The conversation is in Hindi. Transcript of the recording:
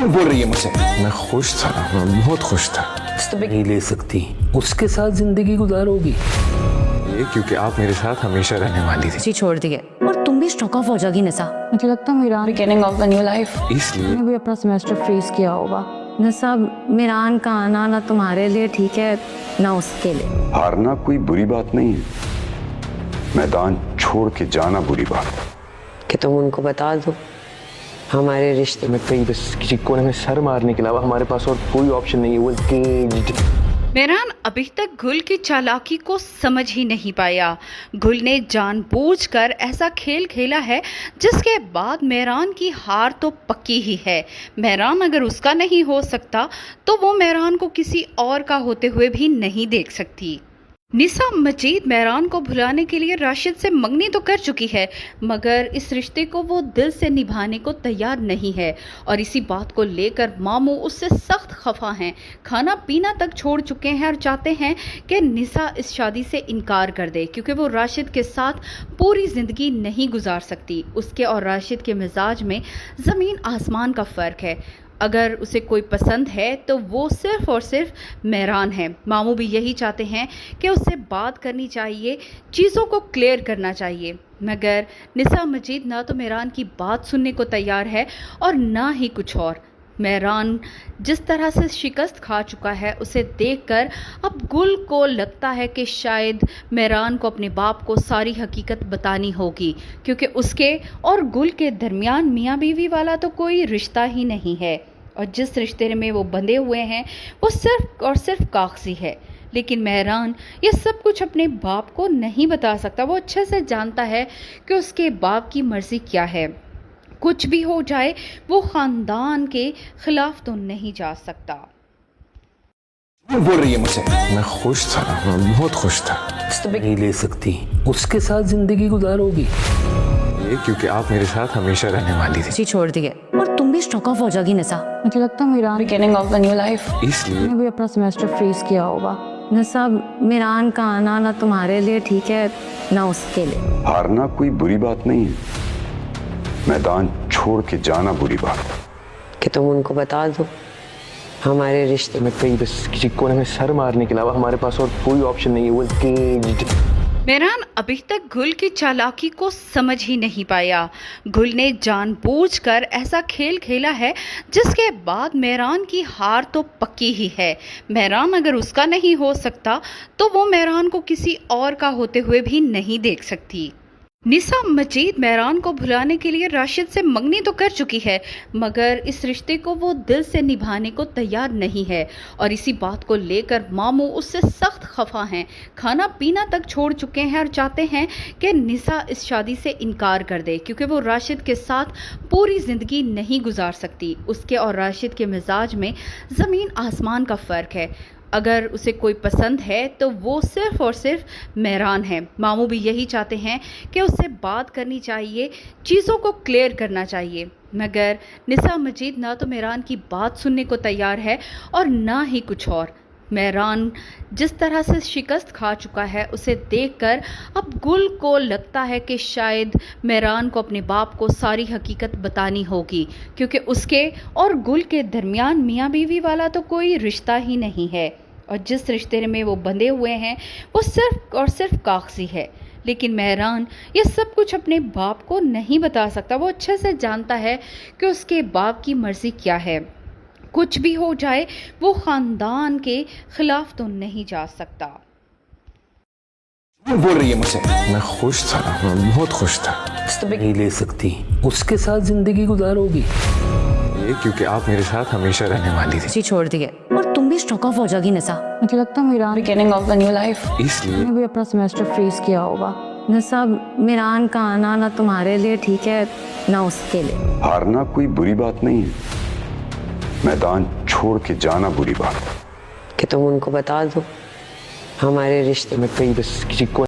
बोल रही है मुझसे? मैं खुश था, मैं बहुत खुश था। नहीं ले सकती, उसके साथ जिंदगी गुजारोगी। ये क्योंकि आप मेरे साथ हमेशा रहने वाली थी। जी छोड़ दिए और तुम भी स्टॉक ऑफ हो जाओगी निशा। मुझे लगता है मीरान beginning of the new life इसलिए ने भी अपना सेमेस्टर फ्रीज किया होगा। निशा, मीरान का आना ना तुम्हारे लिए ठीक है ना उसके लिए। हारना कोई बुरी बात नहीं है, मैदान छोड़ के जाना बुरी बात है। कि तुम उनको बता दो हमारे रिश्ते मैं कहीं बस किसी कोने में सर मारने के अलावा हमारे पास और कोई ऑप्शन नहीं है। वो engaged। मेहरान अभी तक गुल की चालाकी को समझ ही नहीं पाया। गुल ने जानबूझकर ऐसा खेल खेला है जिसके बाद मेहरान की हार तो पक्की ही है। मेहरान अगर उसका नहीं हो सकता तो वो मेहरान को किसी और का होते हुए भी नहीं देख सकती। निशा मजीद मेहरान को भुलाने के लिए राशिद से मंगनी तो कर चुकी है, मगर इस रिश्ते को वो दिल से निभाने को तैयार नहीं है और इसी बात को लेकर मामू उससे सख्त खफा हैं। खाना पीना तक छोड़ चुके हैं और चाहते हैं कि निशा इस शादी से इनकार कर दे, क्योंकि वो राशिद के साथ पूरी ज़िंदगी नहीं गुजार सकती। उसके और राशिद के मिजाज में ज़मीन आसमान का फ़र्क है। अगर उसे कोई पसंद है तो वो सिर्फ़ और सिर्फ मेहरान है। मामू भी यही चाहते हैं कि उससे बात करनी चाहिए, चीज़ों को क्लियर करना चाहिए, मगर निशा मजीद ना तो मेहरान की बात सुनने को तैयार है और ना ही कुछ और। मेहरान जिस तरह से शिकस्त खा चुका है उसे देखकर अब गुल को लगता है कि शायद मेहरान को अपने बाप को सारी हकीकत बतानी होगी, क्योंकि उसके और गुल के दरमियान मियाँ बीवी वाला तो कोई रिश्ता ही नहीं है और जिस रिश्ते में वो बंधे हुए हैं वो सिर्फ और सिर्फ कागजी है। लेकिन मेहरान ये सब कुछ अपने बाप को नहीं बता सकता। वो अच्छे से जानता है कि उसके बाप की मर्ज़ी क्या है। कुछ भी हो जाए वो ख़ानदान के खिलाफ तो नहीं जा सकता। बोल रही है मुझसे? मैं खुश था, मैं बहुत खुश था। नहीं ले सकती, उसके साथ जिंदगी गुजारोगी। ये क्योंकि आप मेरे साथ हमेशा रहने वाली थी। जी छोड़ दिए और तुम भी स्टॉक ऑफ हो जाओगी निशा। मुझे लगता है मीरान beginning of the new life इसलिए ने भी अपना सेमेस्टर फ्रीज किया होगा। निशा, मीरान का आना ना तुम्हारे लिए ठीक है ना उसके लिए। हारना कोई बुरी बात नहीं है, मैदान छोड़ के जाना बुरी बात है। कि तुम उनको बता दो हमारे रिश्ते मैं कहीं बस किसी कोने में सर मारने के अलावा हमारे पास और कोई ऑप्शन नहीं है। वो engaged। मेहरान अभी तक गुल की चालाकी को समझ ही नहीं पाया। गुल ने जानबूझकर ऐसा खेल खेला है जिसके बाद मेहरान की हार तो पक्की ही है। मेहरान अगर उसका नहीं हो सकता तो वो मेहरान को किसी और का होते हुए भी नहीं देख सकती। निशा मजीद मेहरान को भुलाने के लिए राशिद से मंगनी तो कर चुकी है, मगर इस रिश्ते को वो दिल से निभाने को तैयार नहीं है और इसी बात को लेकर मामू उससे सख्त खफा हैं। खाना पीना तक छोड़ चुके हैं और चाहते हैं कि निशा इस शादी से इनकार कर दे, क्योंकि वो राशिद के साथ पूरी ज़िंदगी नहीं गुजार सकती। उसके और राशिद के मिजाज में ज़मीन आसमान का फ़र्क है। अगर उसे कोई पसंद है तो वो सिर्फ़ और सिर्फ मेहरान है। मामू भी यही चाहते हैं कि उससे बात करनी चाहिए, चीज़ों को क्लियर करना चाहिए, मगर निशा मजीद ना तो मेहरान की बात सुनने को तैयार है और ना ही कुछ और। मेहरान जिस तरह से शिकस्त खा चुका है उसे देखकर अब गुल को लगता है कि शायद मेहरान को अपने बाप को सारी हकीकत बतानी होगी, क्योंकि उसके और गुल के दरमियान मियाँ बीवी वाला तो कोई रिश्ता ही नहीं है और जिस रिश्ते में वो बंधे हुए हैं वो सिर्फ और सिर्फ कागजी है। लेकिन मेहरान ये सब कुछ अपने बाप को नहीं बता सकता। वो अच्छे से जानता है कि उसके बाप की मर्ज़ी क्या है। कुछ भी हो जाए वो ख़ानदान के खिलाफ तो नहीं जा सकता। बोल रही है मुझसे? मैं खुश था, मैं बहुत खुश था। नहीं ले सकती, उसके साथ जिंदगी गुजारोगी। ये क्योंकि आप मेरे साथ हमेशा रहने वाली थी। जी छोड़ दिए और तुम भी स्टॉक ऑफ हो जाओगी निशा। मुझे लगता है मीरान beginning of the new life इसलिए ने भी अपना सेमेस्टर फ्रीज किया होगा। निशा, मीरान का आना ना तुम्हारे लिए ठीक है ना उसके लिए। हारना कोई बुरी बात नहीं है, मैदान छोड़ के जाना बुरी बात है। कि तुम उनको बता दो हमारे रिश्ते मैं कहीं बस किसी को